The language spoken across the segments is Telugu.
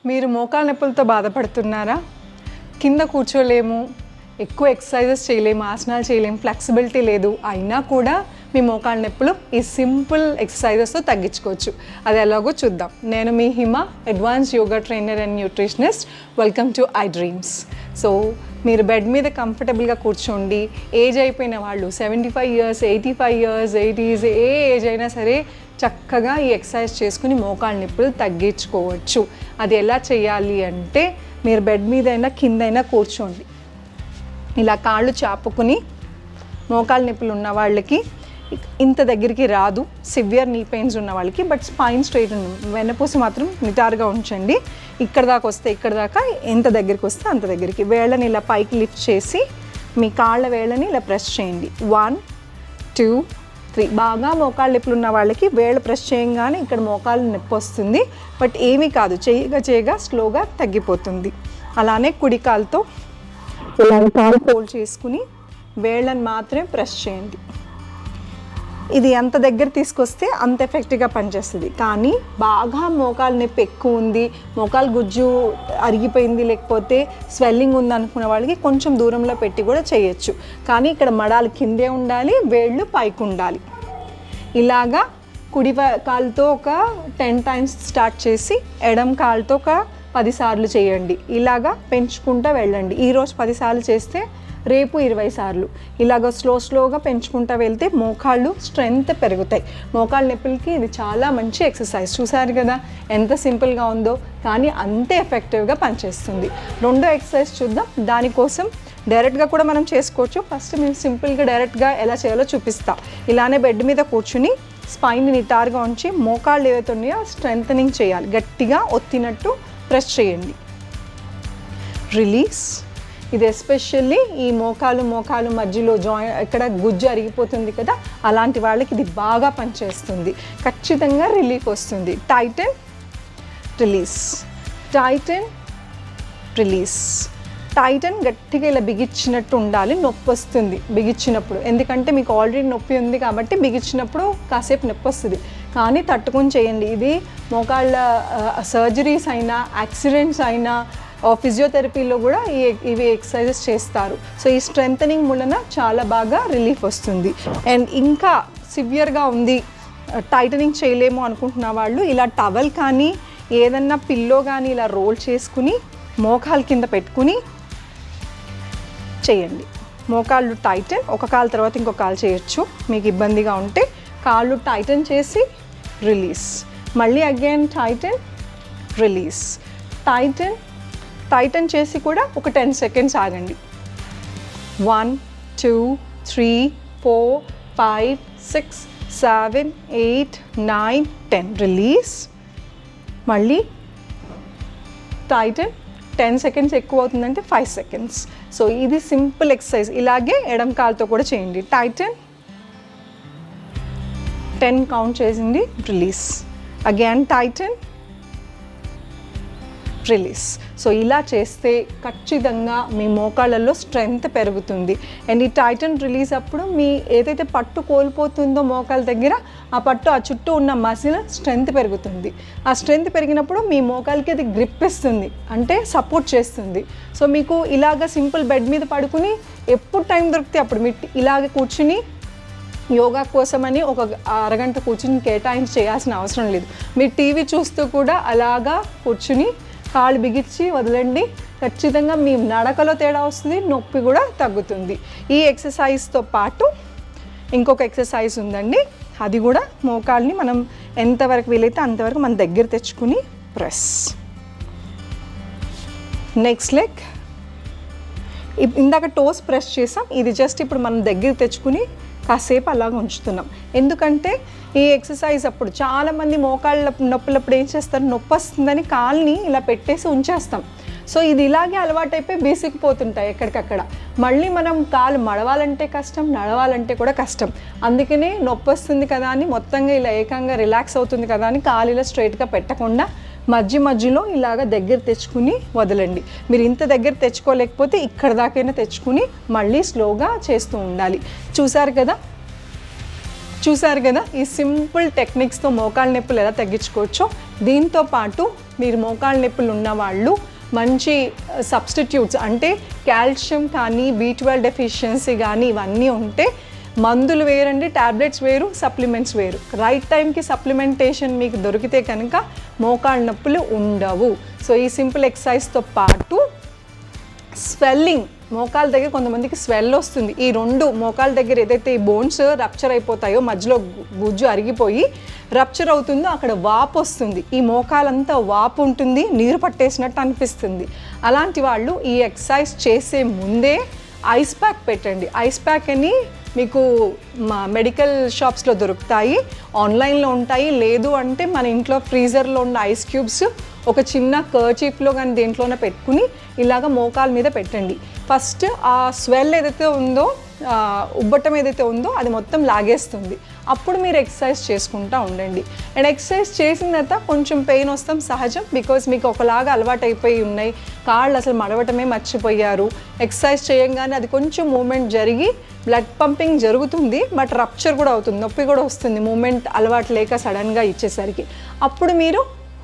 మీరు మోకాళ్ళ నొప్పులతో బాధపడుతున్నారా? కింద కూర్చోలేము, ఎక్కువ ఎక్సర్సైజెస్ చేయలేము, ఆసనాలు చేయలేము, ఫ్లెక్సిబిలిటీ లేదు, అయినా కూడా మీ మోకాళ్ళ నొప్పులు ఈ సింపుల్ ఎక్సర్సైజెస్తో తగ్గించుకోవచ్చు. అది ఎలాగో చూద్దాం. నేను మీ Hima, advance yoga trainer and nutritionist. Welcome to iDreams. So మీరు బెడ్ మీద కంఫర్టబుల్గా కూర్చోండి. ఏజ్ అయిపోయిన వాళ్ళు 75 years, 85 years, 80s, ఏ ఏజ్ అయినా సరే చక్కగా ఈ ఎక్సర్సైజ్ చేసుకుని మోకాళ్ళ నొప్పులు తగ్గించుకోవచ్చు. అది ఎలా చేయాలి అంటే, మీరు బెడ్ మీద అయినా కిందైనా కూర్చోండి. ఇలా కాళ్ళు చాపుకుని, మోకాళ్ళ నొప్పులు ఉన్న వాళ్ళకి ఇంత దగ్గరికి రాదు, సివియర్ నీ పెయిన్స్ ఉన్న వాళ్ళకి, బట్ స్పైన్ స్ట్రైట్ వెన్నపూస మాత్రం నిటారుగా ఉంచండి. ఇక్కడ దాకా వస్తే ఇక్కడ దాకా, ఎంత దగ్గరికి వస్తే అంత దగ్గరికి. వేళ్ళని ఇలా పైకి లిఫ్ట్ చేసి మీ కాళ్ళ వేళ్ళని ఇలా ప్రెస్ చేయండి. 1 2 3. బాగా మోకాళ్ళ నొప్పులు ఉన్న వాళ్ళకి వేళ్ళు ప్రెస్ చేయగానే ఇక్కడ మోకాళ్ళు నొప్పి వస్తుంది, బట్ ఏమీ కాదు, చేయగా స్లోగా తగ్గిపోతుంది. అలానే కుడి కాలుతో ఇలా కాలు ఫోల్డ్ చేసుకుని వేళ్ళని మాత్రమే ప్రెస్ చేయండి. ఇది ఎంత దగ్గర తీసుకొస్తే అంత ఎఫెక్టివ్గా పనిచేస్తుంది. కానీ బాగా మోకాలు నొప్పి ఎక్కువ ఉంది, మోకాలు గుజ్జు అరిగిపోయింది, లేకపోతే స్వెల్లింగ్ ఉంది అనుకున్న వాళ్ళకి కొంచెం దూరంలో పెట్టి కూడా చేయొచ్చు. కానీ ఇక్కడ మడాలు కిందే ఉండాలి, వేళ్ళు పైకి ఉండాలి. ఇలాగా కుడి కాలుతో ఒక 10 times స్టార్ట్ చేసి ఎడమ కాలుతో ఒక 10 సార్లు చేయండి. ఇలాగా పెంచుకుంటూ వెళ్ళండి. ఈరోజు 10 సార్లు చేస్తే రేపు 20 సార్లు. ఇలాగ స్లోగా పెంచుకుంటూ వెళ్తే మోకాళ్ళు స్ట్రెంగ్త్ పెరుగుతాయి. మోకాళ్ళ నొప్పులకి ఇది చాలా మంచి ఎక్సర్సైజ్. చూసారు కదా ఎంత సింపుల్గా ఉందో, కానీ అంతే ఎఫెక్టివ్గా పనిచేస్తుంది. రెండో ఎక్సర్సైజ్ చూద్దాం. దానికోసం డైరెక్ట్గా కూడా మనం చేసుకోవచ్చు. ఫస్ట్ మేము సింపుల్గా డైరెక్ట్గా ఎలా చేయాలో చూపిస్తాం. ఇలానే బెడ్ మీద కూర్చుని స్పైన్ నిటారుగా ఉంచి మోకాళ్ళు ఏవైతే ఉన్నాయో స్ట్రెంథనింగ్ చేయాలి. గట్టిగా ఒత్తినట్టు ప్రెస్ చేయండి. రిలీజ్. ఇది ఎస్పెషల్లీ ఈ మోకాలు మధ్యలో ఇక్కడ గుజ్జు అరిగిపోతుంది కదా, అలాంటి వాళ్ళకి ఇది బాగా పనిచేస్తుంది. ఖచ్చితంగా రిలీఫ్ వస్తుంది. Tighten, release, tighten, release. Tighten గట్టిగా ఇలా బిగించినట్టు ఉండాలి. నొప్పి వస్తుంది బిగించినప్పుడు, ఎందుకంటే మీకు ఆల్రెడీ నొప్పి ఉంది కాబట్టి బిగించినప్పుడు కాసేపు నొప్పి వస్తుంది, కానీ తట్టుకొని చేయండి. ఇది మోకాళ్ళ సర్జరీస్ అయినా, యాక్సిడెంట్స్ అయినా, ఫిజియోథెరపీలో కూడా ఇవి ఎక్సర్సైజెస్ చేస్తారు. సో ఈ స్ట్రెంథనింగ్ వలన చాలా బాగా రిలీఫ్ వస్తుంది. అండ్ ఇంకా సివియర్గా ఉంది, టైటనింగ్ చేయలేము అనుకుంటున్న వాళ్ళు ఇలా టవల్ కానీ ఏదన్నా పిల్లో కానీ ఇలా రోల్ చేసుకుని మోకాళ్ళ కింద పెట్టుకుని చేయండి. మోకాళ్ళు టైటన్, ఒక కాలు తర్వాత ఇంకొక కాలు చేయొచ్చు మీకు ఇబ్బందిగా ఉంటే. కాళ్ళు టైటన్ చేసి రిలీజ్, మళ్ళీ అగైన్ టైటన్, రిలీజ్, టైటన్ చేసి కూడా ఒక 10 seconds ఆగండి. 1 2 3 4 5 6 7 8 9 10. రిలీజ్, మళ్ళీ టైటన్. 10 seconds ఎక్కువ అవుతుందంటే 5 seconds. సో ఇది సింపుల్ ఎక్సర్సైజ్. ఇలాగే ఎడమ కాలుతో కూడా చేయండి. టైటన్, 10 కౌంట్ చేసింది, release, again Titan, release. So ఇలా చేస్తే ఖచ్చితంగా మీ మోకాళ్ళల్లో స్ట్రెంగ్త్ పెరుగుతుంది. అండ్ ఈ టైటన్ రిలీజ్ అప్పుడు మీ ఏదైతే పట్టు కోల్పోతుందో మోకాళ్ళ దగ్గర, ఆ పట్టు ఆ చుట్టూ ఉన్న మసిల్ స్ట్రెంగ్త్ పెరుగుతుంది. ఆ స్ట్రెంగ్త్ పెరిగినప్పుడు మీ మోకాళ్ళకి అది గ్రిప్ ఇస్తుంది, అంటే సపోర్ట్ చేస్తుంది. సో మీకు ఇలాగ సింపుల్ బెడ్ మీద పడుకుని ఎప్పుడు టైం దొరికితే అప్పుడు మీరు ఇలాగ కూర్చుని యోగా కోసమని ఒక అరగంట కూర్చుని కేటాయించి చేయాల్సిన అవసరం లేదు. మీరు టీవీ చూస్తూ కూడా అలాగా కూర్చుని కాళ్ళు బిగించి వదలండి. ఖచ్చితంగా మీ నడకలో తేడా వస్తుంది, నొప్పి కూడా తగ్గుతుంది. ఈ ఎక్సర్సైజ్తో పాటు ఇంకొక ఎక్సర్సైజ్ ఉందండి. అది కూడా మోకాళ్ళని మనం ఎంతవరకు వీలైతే అంతవరకు మన దగ్గర తెచ్చుకుని ప్రెస్. Next leg. ఇందాక టోస్ ప్రెస్ చేసాం, ఇది జస్ట్ ఇప్పుడు మనం దగ్గర తెచ్చుకుని కాసేపు అలాగ ఉంచుతున్నాం. ఎందుకంటే ఈ ఎక్సర్సైజ్ అప్పుడు చాలామంది మోకాళ్ళ నొప్పులప్పుడు ఏం చేస్తారు, నొప్పి వస్తుందని కాల్ని ఇలా పెట్టేసి ఉంచేస్తాం. సో ఇది ఇలాగే అలవాటైపోయి బీసికిపోతుంటాయి ఎక్కడికక్కడ. మళ్ళీ మనం కాలు మడవాలంటే కష్టం, నడవాలంటే కూడా కష్టం. అందుకనే నొప్పి వస్తుంది కదా అని మొత్తంగా ఇలా ఏకంగా రిలాక్స్ అవుతుంది కదా అని కాలు ఇలా స్ట్రైట్గా పెట్టకుండా మధ్యలో ఇలాగ దగ్గర తెచ్చుకుని వదలండి. మీరు ఇంత దగ్గర తెచ్చుకోలేకపోతే ఇక్కడ దాకైనా తెచ్చుకుని మళ్ళీ స్లోగా చేస్తూ ఉండాలి. చూసారు కదా ఈ సింపుల్ టెక్నిక్స్తో మోకాళ్ళ నొప్పులు ఎలా తగ్గించుకోవచ్చో. దీంతో పాటు మీరు మోకాళ్ళ నొప్పులు ఉన్నవాళ్ళు మంచి సబ్స్టిట్యూట్స్ అంటే కాల్షియం కానీ B12 డెఫిషియన్సీ కానీ ఇవన్నీ ఉంటే మందులు వేరండి, ట్యాబ్లెట్స్ వేరు, సప్లిమెంట్స్ వేరు. రైట్ టైంకి సప్లిమెంటేషన్ మీకు దొరికితే కనుక మోకాళ్ళ నొప్పులు ఉండవు. సో ఈ సింపుల్ ఎక్సర్సైజ్తో పాటు స్వెల్లింగ్, మోకాళ్ళ దగ్గర కొంతమందికి స్వెల్ వస్తుంది. ఈ రెండు మోకాళ్ళ దగ్గర ఏదైతే ఈ బోన్స్ రప్చర్ అయిపోతాయో, మధ్యలో గుజ్జు అరిగిపోయి రప్చర్ అవుతుందో అక్కడ వాపు వస్తుంది. ఈ మోకాలంతా వాపు ఉంటుంది, నీరు పట్టేసినట్టు అనిపిస్తుంది. అలాంటి వాళ్ళు ఈ ఎక్సర్సైజ్ చేసే ముందే ఐస్ ప్యాక్ పెట్టండి. ఐస్ ప్యాక్ అని మీకు మా మెడికల్ షాప్స్లో దొరుకుతాయి, ఆన్లైన్లో ఉంటాయి. లేదు అంటే మన ఇంట్లో ఫ్రీజర్లో ఉన్న ఐస్ క్యూబ్స్ ఒక చిన్న కర్చీఫ్లో కానీ దేంట్లోనే పెట్టుకుని ఇలాగ మోకాల మీద పెట్టండి. ఫస్ట్ ఆ స్వెల్ ఏదైతే ఉందో, ఉబ్బటం ఏదైతే ఉందో అది మొత్తం లాగేస్తుంది. అప్పుడు మీరు ఎక్సర్సైజ్ చేసుకుంటూ ఉండండి. అండ్ ఎక్సర్సైజ్ చేసిన తర్వాత కొంచెం పెయిన్ వస్తాం సహజం, బికాజ్ మీకు ఒకలాగా అలవాటు అయిపోయి ఉన్నాయి, కాళ్ళు అసలు మడవటమే మర్చిపోయారు. ఎక్సర్సైజ్ చేయంగానే అది కొంచెం మూమెంట్ జరిగి బ్లడ్ పంపింగ్ జరుగుతుంది, బట్ రప్చర్ కూడా అవుతుంది, నొప్పి కూడా వస్తుంది మూమెంట్ అలవాటు లేక సడన్గా ఇచ్చేసరికి. అప్పుడు మీరు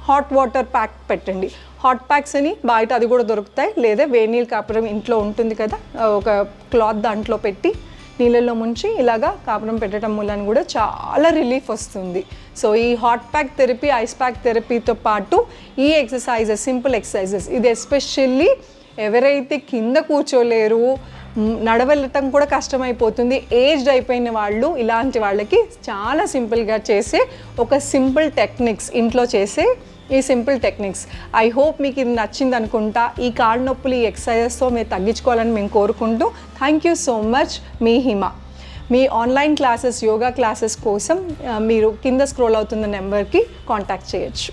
హాట్ వాటర్ ప్యాక్ పెట్టండి. హాట్ ప్యాక్స్ అని బయట అది కూడా దొరుకుతాయి, లేదా వేడి నీళ్ళు కాపురం ఇంట్లో ఉంటుంది కదా, ఒక క్లాత్ దాంట్లో పెట్టి నీళ్ళల్లో ముంచి ఇలాగా కాపురం పెట్టడం మూలన కూడా చాలా రిలీఫ్ వస్తుంది. సో ఈ hot pack therapy, ice pack థెరపీతో పాటు ఈ ఎక్సర్సైజెస్, సింపుల్ ఎక్సర్సైజెస్, ఇది ఎస్పెషల్లీ ఎవరైతే కింద కూర్చోలేరు, నడవలటం కూడా కష్టమైపోతుంది, ఏజ్డ్ అయిపోయిన వాళ్ళు, ఇలాంటి వాళ్ళకి చాలా సింపుల్గా చేసే ఒక సింపుల్ టెక్నిక్స్, ఇంట్లో చేసే ఈ సింపుల్ టెక్నిక్స్. ఐ హోప్ మీకు ఇది నచ్చింది అనుకుంటా. ఈ కాళ్ళ నొప్పులు ఈ ఎక్సర్సైజెస్తో మీరు తగ్గించుకోవాలని మేము కోరుకుంటూ, thank you so much. Me Hima. Me online classes, yoga classes కోసం మీరు కింద స్క్రోల్ అవుతున్న నెంబర్కి కాంటాక్ట్ చేయొచ్చు.